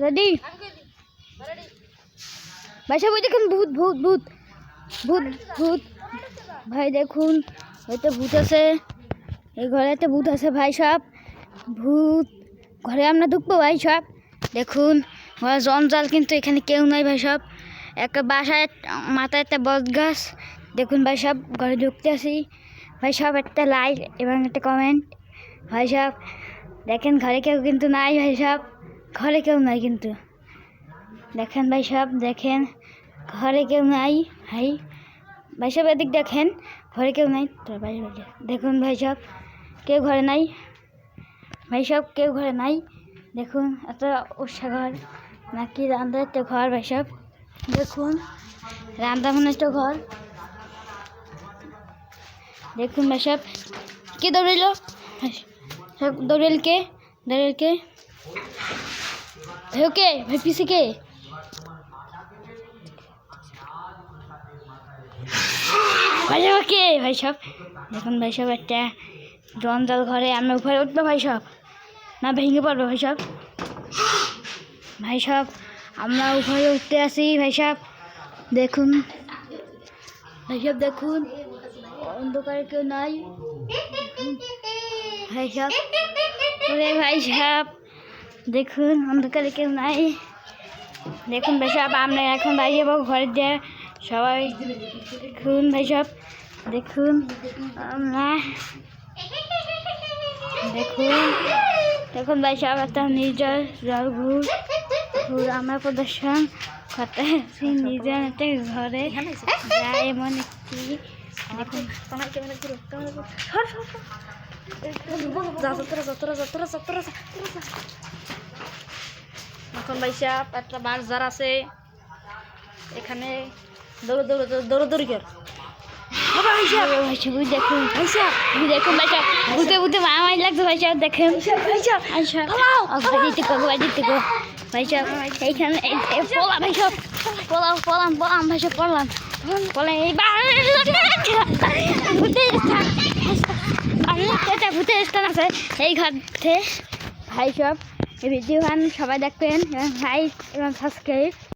Ready ভাই সব, ওই দেখুন ভূত ভূত ভূত ভূত ভূত ভাই দেখুন, ওইটা ভূত আছে, এই ঘরে একটা ভূত আছে ভাই সব। ভূত ঘরে আমরা ঢুকবো ভাই সব। দেখুন ঘরে জঞ্জাল, কিন্তু এখানে কেউ নাই ভাই সব। একটা বাসায় মাথায় একটা বট গাছ। দেখুন ভাই সব, ঘরে ঢুকতে আসি ভাই সব। একটা লাইক এবং একটা কমেন্ট ভাই সব। দেখেন ঘরে কেউ কিন্তু নাই ভাই সব, ঘরে কেউ নাই কিন্তু। দেখেন ভাই সব, দেখেন ঘরে কেউ নাই ভাই। ভাই সব এদিক দেখেন, ঘরে কেউ নাই। তোর ভাই দেখুন ভাই সব, কেউ ঘরে নাই ভাই সব, কেউ ঘরে নাই। দেখুন এত উৎসা ঘর নাকি রান্নার একটা ঘর ভাই সব। দেখুন রান্না মনে একটা ঘর। দেখুন ভাই সব, কে দৌড়েল সব, দৌড়েল কে, দৌড়েল কে ভাই, ওকে ভাই পিছে কে ভাই সব, কে ভাই সব। দেখুন ভাই সব, একটা জঞ্জাল ঘরে। আমরা উপরে উঠবো ভাই সব, না ভেঙে পড়বো ভাই সব। ভাই সব আমরা উপরে উঠতে আসি ভাই সব। দেখুন ভাই সব, দেখুন অন্ধকারে কেউ নাই ভাই সব। ওরে ভাই সব দেখুন, অন্ধকারে কেউ নাই। দেখুন ভাই সব, আমরা এখন বাইরে যাবো ঘরে দিয়ে সবাই। দেখুন ভাই সব, দেখুন আমরা, দেখুন দেখুন ভাই সব, একটা নির্জল জল ঘুর ঘুর আমরা প্রদর্শন করতে আসি নিজের একটা ঘরে যা এমন একটি। দেখুন এখন ভাই সাহেব একটা বাজার আছে এখানে, দৌড়দৌড়ি কর। দেখুন ভাই সব, দেখুন ভাই সব, বুঝতে বুঝতে মারামারি লাগছে ভাই সব। দেখেন ভাই সব, এইখানে পলাম ভাই সব, পলাম ভাই সব, পলাম ভূতের স্থান আছে এই ঘরতে ভাই সব। এই ভিডিও সবাই দেখবেন এবং লাইক এবং সাবস্ক্রাইব।